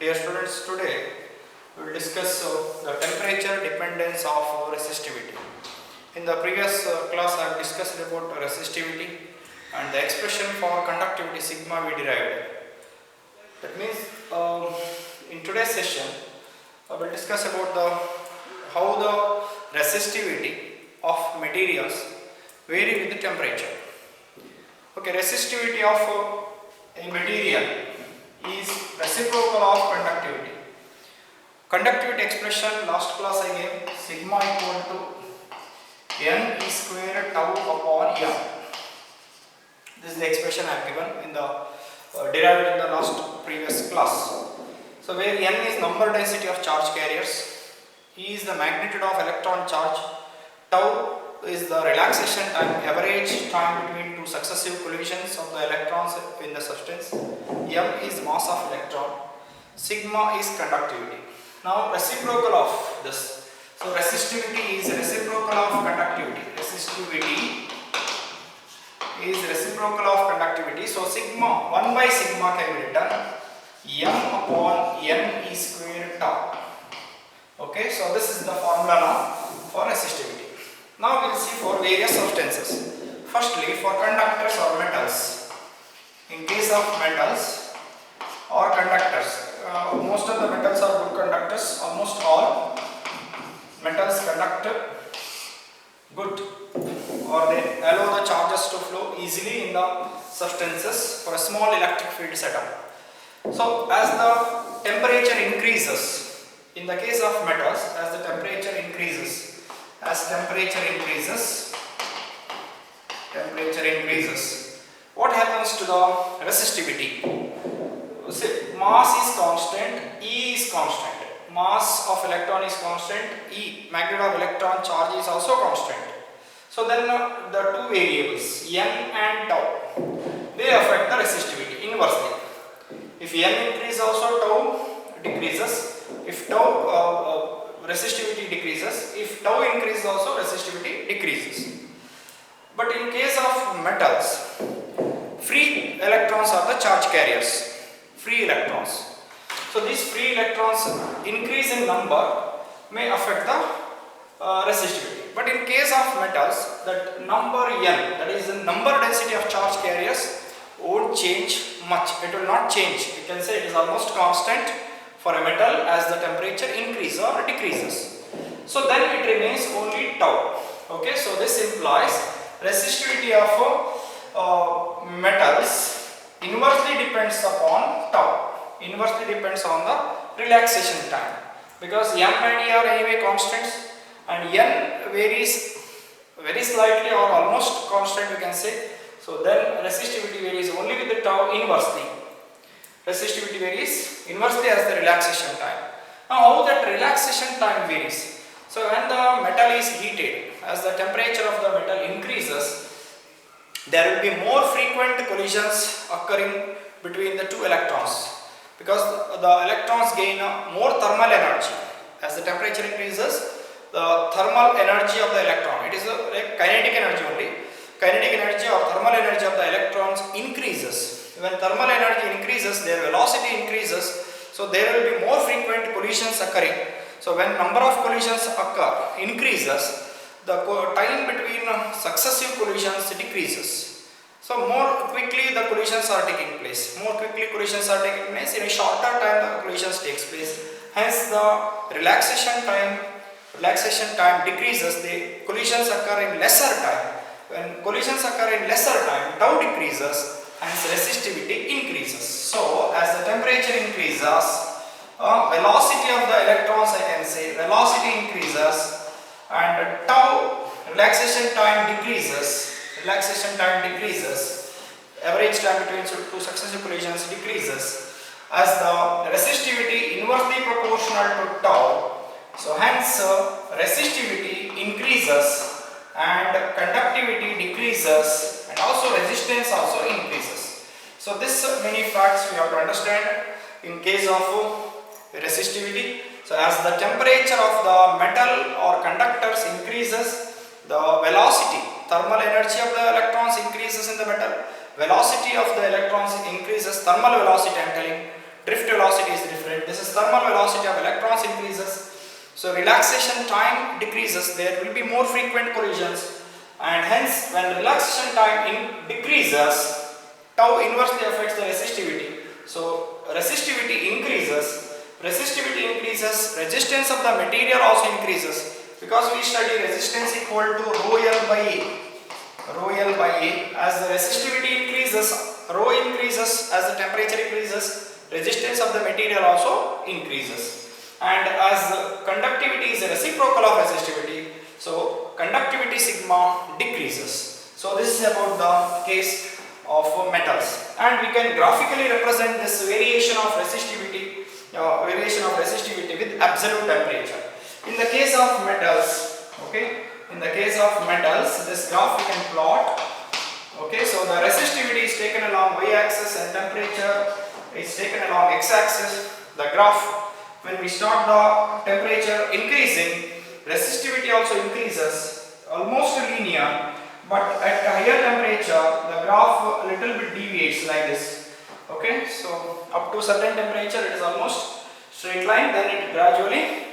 Dear students, today we will discuss the temperature dependence of resistivity. In the previous class I have discussed about resistivity and the expression for conductivity sigma we derived. That means in today's session I will discuss about how the resistivity of materials vary with the temperature. Okay, resistivity of a material is reciprocal of conductivity. Conductivity expression last class I gave sigma equal to n e square tau upon m. This is the expression I have given in the derived in the last previous class. So where n is number density of charge carriers, E is the magnitude of electron charge, tau is the relaxation time, average time between two successive collisions of the electrons in the substance, m is mass of electron, sigma is conductivity. Now reciprocal of this, so resistivity is reciprocal of conductivity. Resistivity is reciprocal of conductivity. So sigma 1 by sigma can be written m upon n e square tau. Okay, so this is the formula now for resistivity. Now we will see for various substances. Firstly, for conductors or metals. In case of metals or conductors, most of the metals are good conductors. Almost all metals conduct good, or they allow the charges to flow easily in the substances for a small electric field setup. So as the temperature increases, in the case of metals, as the temperature increases, what happens to the resistivity? Say mass is constant, E is constant. Mass of electron is constant, E, magnitude of electron charge is also constant. So then the two variables n and tau, they affect the resistivity inversely. If n increases, also tau decreases. If tau resistivity decreases. If tau increases, also resistivity decreases. But in case of metals, free electrons are the charge carriers. Free electrons. So these free electrons increase in number may affect the resistivity. But in case of metals, that number n, that is the number density of charge carriers, won't change much. It will not change. You can say it is almost constant for a metal as the temperature increases or decreases. So then it remains only tau. Okay, so this implies resistivity of metals inversely depends upon tau. Inversely depends on the relaxation time, because m and E are anyway constants and n varies very slightly or almost constant, you can say. So then resistivity varies only with the tau inversely. Resistivity varies inversely as the relaxation time. Now how that relaxation time varies? So when the metal is heated, as the temperature of the metal increases, there will be more frequent collisions occurring between the two electrons, because the electrons gain more thermal energy. As the temperature increases, the thermal energy of the electron, it is like kinetic energy only, kinetic energy or thermal energy of the electrons increases. When thermal energy increases, their velocity increases, so there will be more frequent collisions occurring. So when number of collisions increases, the time between successive collisions decreases. So more quickly the collisions are taking place. More quickly collisions are taking place. In a shorter time the collisions takes place. Hence the relaxation time decreases. The collisions occur in lesser time. When collisions occur in lesser time, tau decreases. Hence resistivity increases. So as the temperature increases, velocity of the electrons, I can say, velocity increases and tau, relaxation time decreases. Average time between two successive collisions decreases as the resistivity inversely proportional to tau. So hence resistivity increases and conductivity decreases, and also resistance also increases. So this many facts we have to understand in case of resistivity. So as the temperature of the metal or conductors increases, the velocity, thermal energy of the electrons increases in the metal, velocity of the electrons increases, thermal velocity I am telling, drift velocity is different. This is is thermal velocity of electrons increases. So relaxation time decreases, there will be more frequent collisions, and hence when relaxation time decreases, tau inversely affects the resistivity. So resistivity increases, resistance of the material also increases, because we study resistance equal to rho L by A. Rho L by A, as the resistivity increases, rho increases, as the temperature increases, resistance of the material also increases. And as conductivity is a reciprocal of resistivity, so conductivity sigma decreases. So this is about the case of metals, and we can graphically represent this variation of resistivity with absolute temperature. In the case of metals, okay, this graph we can plot. Okay, so the resistivity is taken along y-axis and temperature is taken along x-axis. The graph, when we start the temperature increasing, resistivity also increases, almost linear, but at a higher temperature the graph a little bit deviates like this. Okay, so up to certain temperature it is almost straight line, then it gradually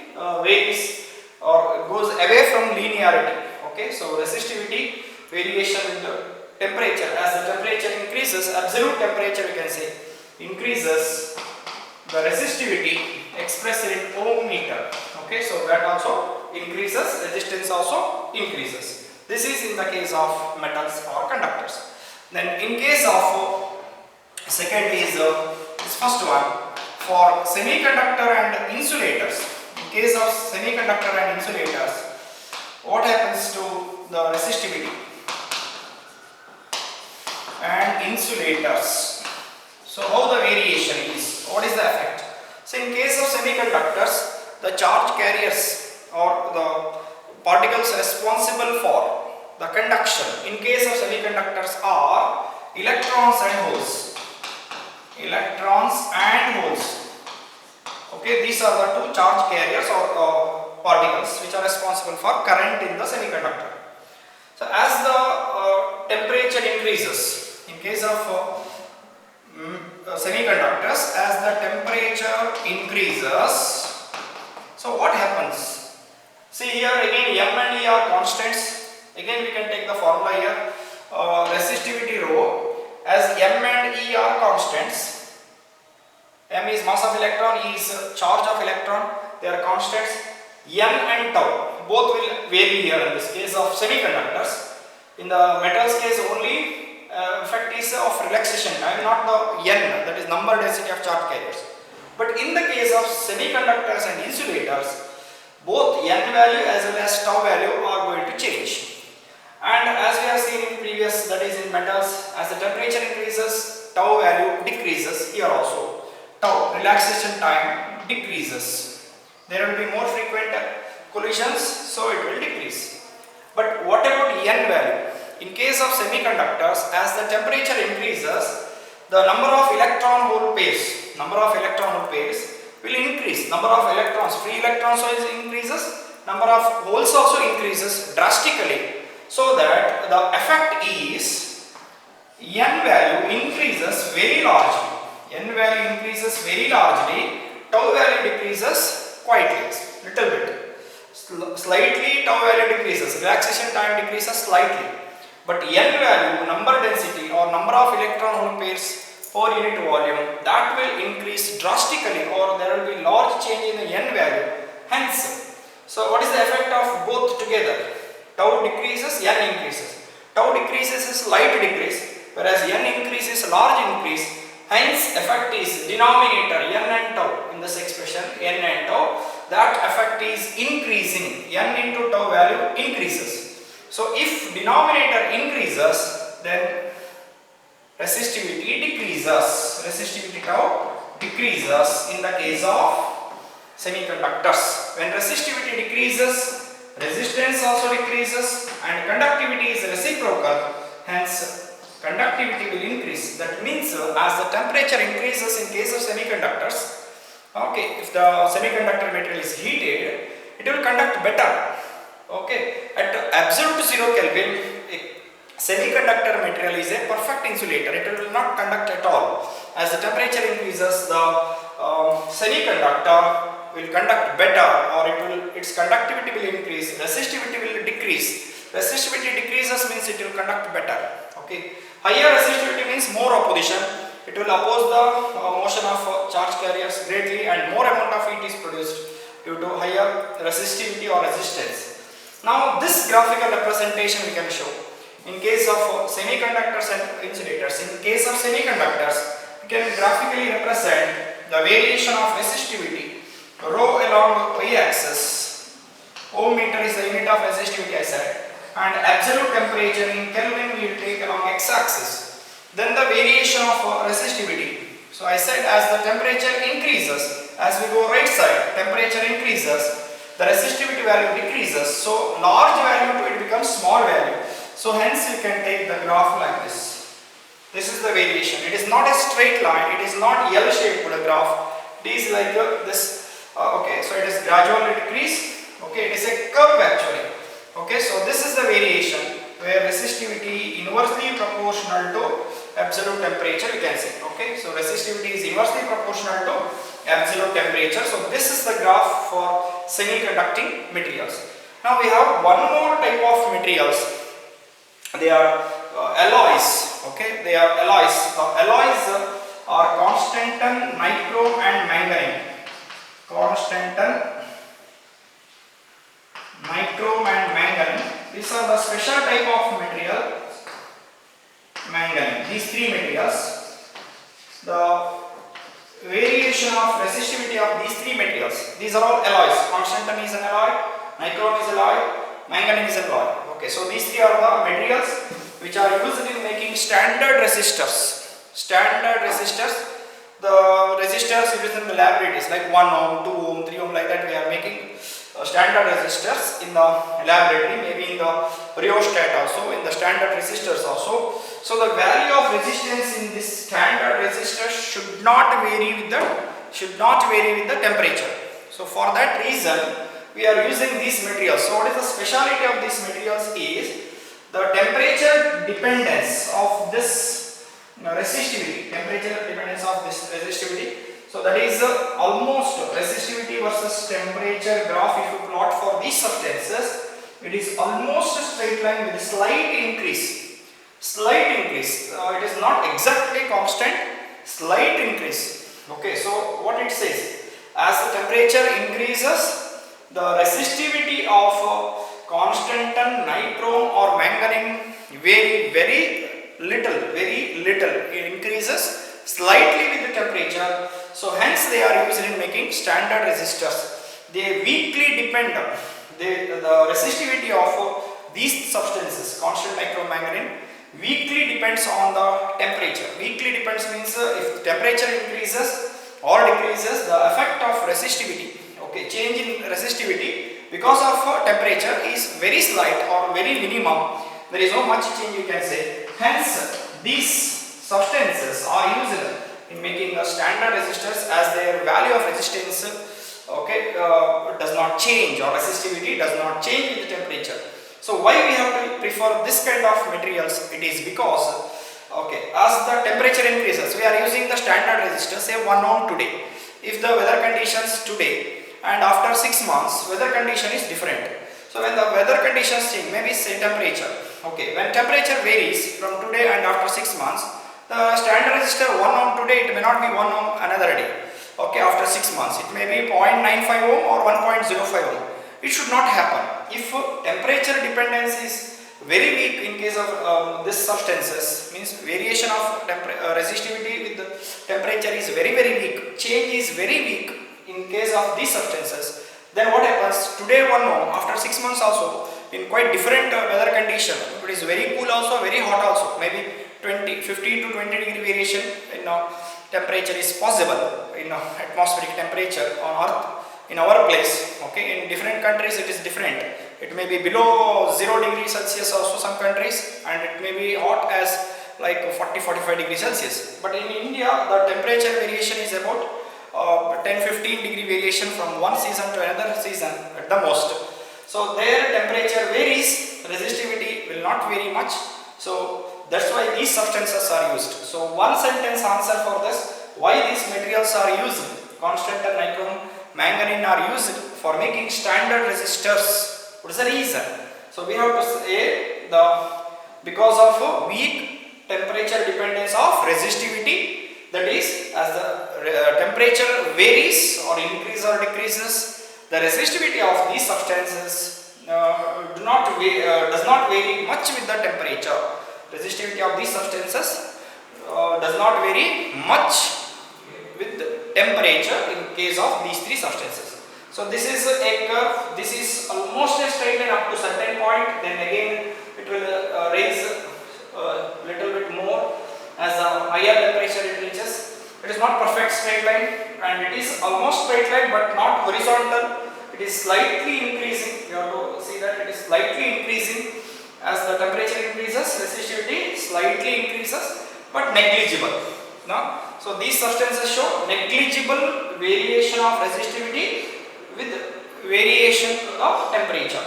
varies or goes away from linearity. Okay, so resistivity variation in the temperature, as the temperature increases, absolute temperature we can say increases, the resistivity expressed in ohm meter. Okay, so that also increases, resistance also increases. This is in the case of metals or conductors. Then in case of second is this first one, for semiconductor and insulators. In case of semiconductor and insulators, what happens to the resistivity? And insulators. So how the variation is? What is the effect? So in case of semiconductors, the charge carriers or the particles responsible for the conduction in case of semiconductors are electrons and holes. Okay, these are the two charge carriers or particles which are responsible for current in the semiconductor. So as the temperature increases, in case of semiconductors, as the temperature increases, so what happens? See here again, M and E are constants. Again we can take the formula here, resistivity rho, as M and E are constants. M is mass of electron, E is charge of electron, they are constants. N and tau both will vary here in this case of semiconductors. In the metals case only effect is of relaxation time, not the N, that is number density of charge carriers. But in the case of semiconductors and insulators, both N value as well as tau value are going to change. And as we have seen in previous, that is in metals, as the temperature increases, tau value decreases. Here also, tau relaxation time decreases. There will be more frequent collisions, so it will decrease. But what about N value? In case of semiconductors, as the temperature increases, the number of electron hole pairs will increase. Number of electrons, free electrons also increases, number of holes also increases drastically. So that the effect is N value increases very largely. Tau value decreases quite less, little bit. Slightly tau value decreases, relaxation time decreases slightly. But N value, number density or number of electron hole pairs per unit volume, that will increase drastically, or there will be large change in the N value. Hence, so what is the effect of both together? Tau decreases, N increases. Tau decreases is slight decrease, whereas N increases large increase. Hence, effect is denominator N and tau in this expression, N and tau. That effect is increasing. N into tau value increases. So if denominator increases, then resistivity decreases. Resistivity tau decreases in the case of semiconductors. When resistivity decreases, resistance also decreases, and conductivity is reciprocal. Hence, conductivity will increase. That means as the temperature increases in case of semiconductors, okay, if the semiconductor material is heated, it will conduct better. Okay, at absolute 0 Kelvin, semiconductor material is a perfect insulator. It will not conduct at all. As the temperature increases, the semiconductor will conduct better, or its conductivity will increase, resistivity will decrease. Resistivity decreases means it will conduct better. Okay. Higher resistivity means more opposition. It will oppose the motion of charge carriers greatly, and more amount of heat is produced due to higher resistivity or resistance. Now this graphical representation we can show in case of semiconductors and insulators. In case of semiconductors, we can graphically represent the variation of resistivity rho along y-axis. Ohm meter is the unit of resistivity, I said, and absolute temperature in Kelvin we will take along x-axis. Then the variation of resistivity. So I said as the temperature increases, as we go right side, temperature increases, the resistivity value decreases. So large value to it becomes small value. So hence you can take the graph like this. This is the variation. It is not a straight line. It is not L-shaped graph. It is like this. Okay, so it is gradually decrease. Okay, it is a curve actually. Okay, so this is the variation where resistivity inversely proportional to absolute temperature, we can say. Okay, so resistivity is inversely proportional to absolute temperature. So this is the graph for semiconducting materials. Now we have one more type of materials. They are alloys. Okay, they are alloys. The alloys are constantan, nichrome and manganese. Constantan, nichrome and manganese. These are the special type of material. Manganese. These three materials. The variation of resistivity of these three materials. These are all alloys. Constantan is an alloy, nichrome is an alloy, manganese is an alloy. Okay, so these three are the materials which are used in making standard resistors. Standard resistors. The resistors used in the laboratories like 1 ohm, 2 ohm, 3 ohm, like that we are making standard resistors in the laboratory, maybe in the rheostat also, in the standard resistors also. So the value of resistance in this standard resistors should not vary with the temperature. So for that reason we are using these materials. So what is the speciality of these materials is the temperature dependence of this resistivity. Temperature dependence of this resistivity. So that is almost resistivity versus temperature graph. If you plot for these substances, it is almost a straight line with a slight increase. Slight increase. It is not exactly constant. Slight increase. Okay. So what it says, as the temperature increases, the resistivity of constantan, nichrome or manganese vary very little. It increases slightly with the temperature. So hence they are used in making standard resistors. They weakly depend on the resistivity of these substances, constant, nichrome, manganese, weakly depends on the temperature. Weakly depends means if temperature increases or decreases, the effect of resistivity, okay, change in resistivity because of temperature is very slight or very minimum. There is no much change you can say. Hence these substances are used in making a standard resistors as their value of resistance, okay, does not change, or resistivity does not change with the temperature. So why we have to prefer this kind of materials? It is because, okay, as the temperature increases, we are using the standard resistor, say 1 ohm today. If the weather conditions today and after 6 months, weather condition is different. So when the weather conditions change, maybe say temperature, okay, when temperature varies from today and after 6 months, the standard resistor 1 ohm today, it may not be 1 ohm another day. Okay, after 6 months, it may be 0.95 ohm or 1.05 ohm. It should not happen. If temperature dependence is very weak in case of these substances, means variation of resistivity with the temperature is very weak, change is very weak in case of these substances, then what happens? Today 1 ohm, after 6 months also, in quite different weather condition, it is very cool also, very hot also, maybe 15 to 20 degree variation in temperature is possible in atmospheric temperature on earth in our place. Okay, in different countries it is different. It may be below 0 degrees Celsius also some countries, and it may be hot as like 40-45 degrees Celsius. But in India the temperature variation is about 10-15 degree variation from one season to another season at the most. So their temperature varies, resistivity will not vary much. So that's why these substances are used. So one sentence answer for this, why these materials are used constant and nichrome manganese are used for making standard resistors. What is the reason? So we have to say because of weak temperature dependence of resistivity, that is, as the temperature varies or increases or decreases, the resistivity of these substances does not vary much with the temperature. Resistivity of these substances does not vary much with the temperature in case of these three substances. So this is a curve. This is almost a straight line up to certain point. Then again it will raise a little bit more as the higher temperature it reaches. It is not perfect straight line, and it is almost straight line but not horizontal. It is slightly increasing. You have to see that it is slightly increasing as the temperature increases. Resistivity slightly increases but negligible. No? So these substances show negligible variation of resistivity with variation of temperature.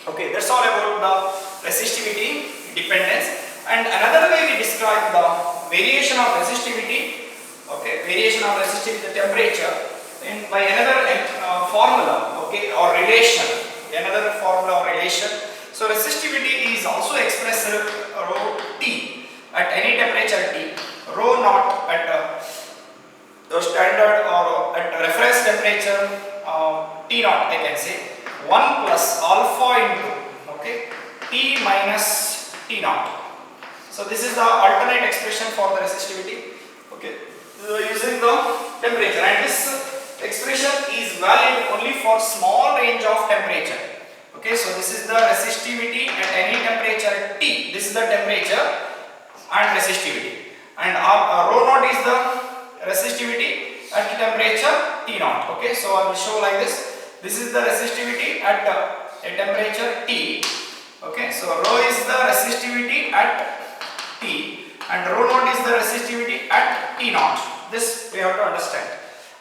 Okay, that's all about the resistivity dependence. And another way we describe the variation of resistivity, okay, variation of resistivity to temperature by another formula, okay, or relation, another formula or relation. So resistivity is also expressed rho T at any temperature T, rho naught at the standard or at reference temperature T naught, I can say 1 plus alpha into, okay, T minus T naught. So this is the alternate expression for the resistivity, okay, using the temperature, and this expression is valid only for small range of temperature. Okay, so this is the resistivity at any temperature T. This is the temperature and resistivity, and rho naught is the resistivity at temperature T naught. Okay, so I will show like this. This is the resistivity at a temperature T. Okay, so rho is the resistivity at T and rho naught is the resistivity at T naught. This we have to understand.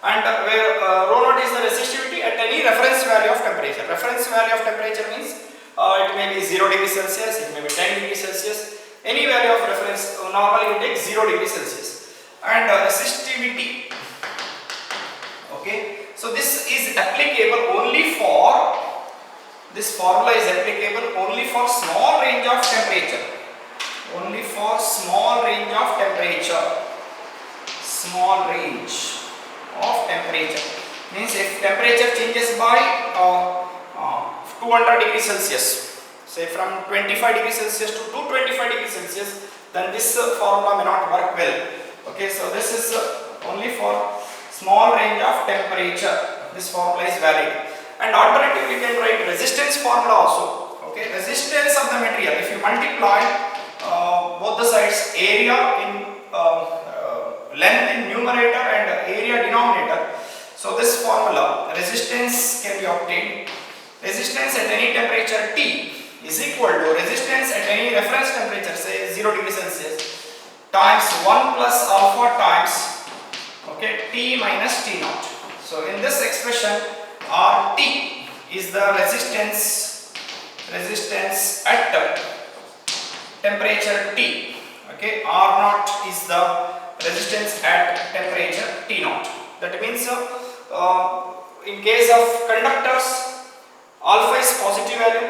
And where rho naught is the resistivity at any reference value of temperature. Reference value of temperature means it may be 0 degree Celsius, it may be 10 degree Celsius, any value of reference. Normally we take 0 degree Celsius. And resistivity, okay, so this is applicable only for, this formula is applicable only for small range of temperature, only for small range of temperature. Small range of temperature means if temperature changes by 200 degrees Celsius, say from 25 degrees Celsius to 225 degrees Celsius, then this formula may not work well. Okay, so this is only for small range of temperature. This formula is valid. And alternatively, we can write resistance formula also. Okay, resistance of the material. If you multiply both the sides, area in length in numerator and area denominator, so this formula resistance can be obtained. Resistance at any temperature T is equal to resistance at any reference temperature, say 0 degree Celsius, times 1 plus alpha times, okay, T minus T naught. So in this expression, RT is the resistance at temperature T. Okay, R naught is the resistance at temperature T naught. That means in case of conductors, alpha is positive value.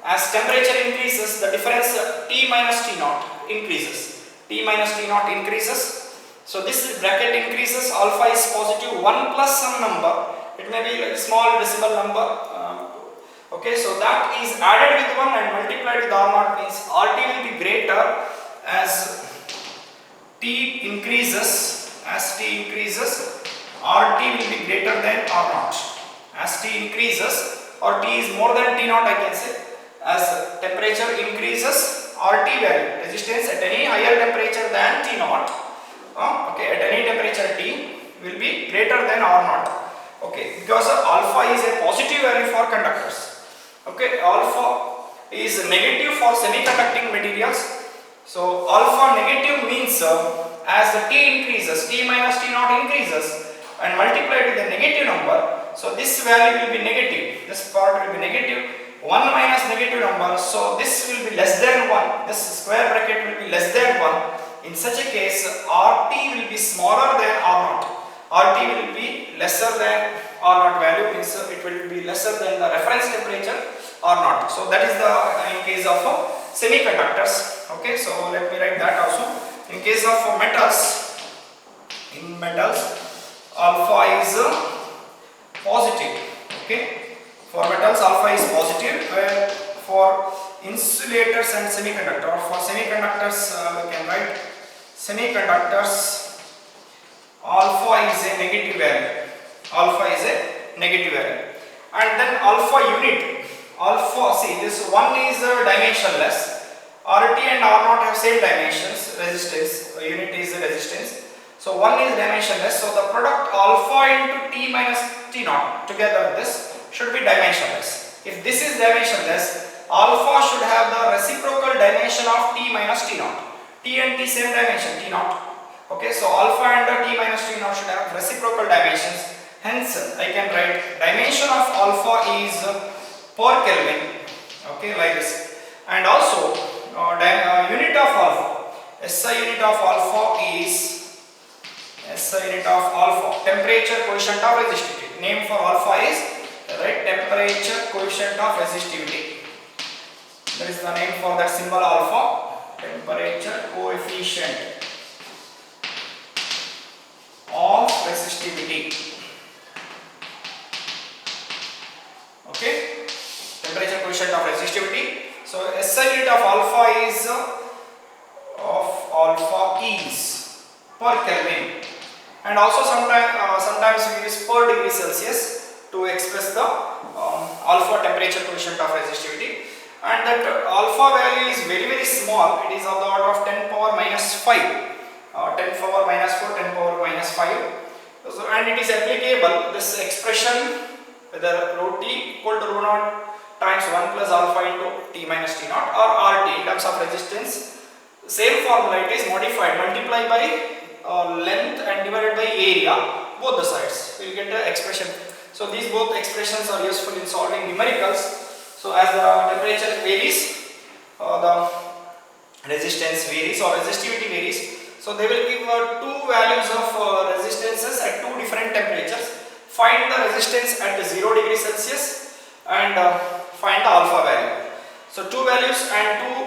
As temperature increases, the difference T minus T naught increases. T minus T naught increases. So this bracket increases. Alpha is positive 1 plus some number. It may be like a small decimal number. Okay, so that is added with 1 and multiplied with R naught means RT will be greater as T increases. As T increases, RT will be greater than R naught. As T increases, or T is more than T naught, I can say. As temperature increases, RT value, resistance at any higher temperature than T naught, okay, at any temperature T will be greater than R naught. Okay, because alpha is a positive value for conductors. Okay, alpha is negative for semiconducting materials. So alpha negative means as the T increases, T minus T naught increases and multiplied with a negative number, so this value will be negative. This part will be negative. 1 minus negative number, so this will be less than 1. This square bracket will be less than 1. In such a case, RT will be smaller than R naught. RT will be lesser than or not, value means it will be lesser than the reference temperature or not. So that is the in case of semiconductors. Okay, so let me write that also. In case of metals, in metals alpha is positive. Okay, for metals alpha is positive, where for insulators and semiconductor, or for semiconductors we can write semiconductors alpha is a negative value. Alpha is a negative value. And then alpha unit, alpha, see this one is dimensionless. RT and R0 have same dimensions, resistance, unit is resistance. So one is dimensionless, so the product alpha into T minus T0 together this should be dimensionless. If this is dimensionless, alpha should have the reciprocal dimension of T minus T0. T and T same dimension, T0. Okay, so alpha and T minus T0 should have reciprocal dimensions. Hence, I can write dimension of alpha is per Kelvin. Okay, like this. And also, unit of alpha, SI unit of alpha is SI unit of alpha, temperature coefficient of resistivity. Name for alpha is, right, temperature coefficient of resistivity. That is the name for that symbol alpha, temperature coefficient of resistivity. Okay, temperature coefficient of resistivity. So SI unit of alpha is per Kelvin, and also sometimes we use per degree Celsius to express the alpha temperature coefficient of resistivity. And that alpha value is very small. It is of the order of 10 power minus 5, 10 power minus 4, 10 power minus 5. So, and it is applicable, this expression, whether rho t equal to rho naught times 1 plus alpha into T minus T naught, or RT in terms of resistance. Same formula, it is modified, multiply by length and divided by area, both the sides. We will get the expression. So these both expressions are useful in solving numericals. So as the temperature varies, the resistance varies or resistivity varies. So they will give two values of resistances at two different temperatures. Find the resistance at 0 degree Celsius and find the alpha value. So two values and two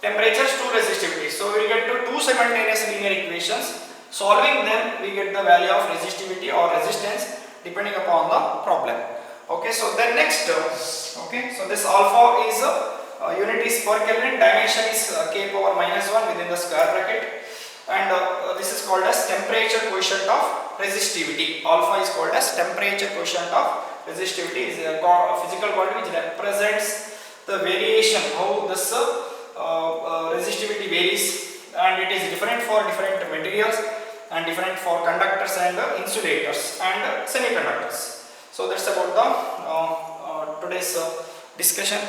temperatures, two resistivity. So we will get to two simultaneous linear equations. Solving them, we get the value of resistivity or resistance depending upon the problem. Okay, so then next, okay, so this alpha is unit is per Kelvin, dimension is K power minus 1 within the square bracket, and this is called as temperature coefficient of resistivity. Alpha is called as temperature coefficient of resistivity. Is a physical quantity which represents the variation, how this resistivity varies, and it is different for different materials and different for conductors and insulators and semiconductors. So that's about the today's discussion.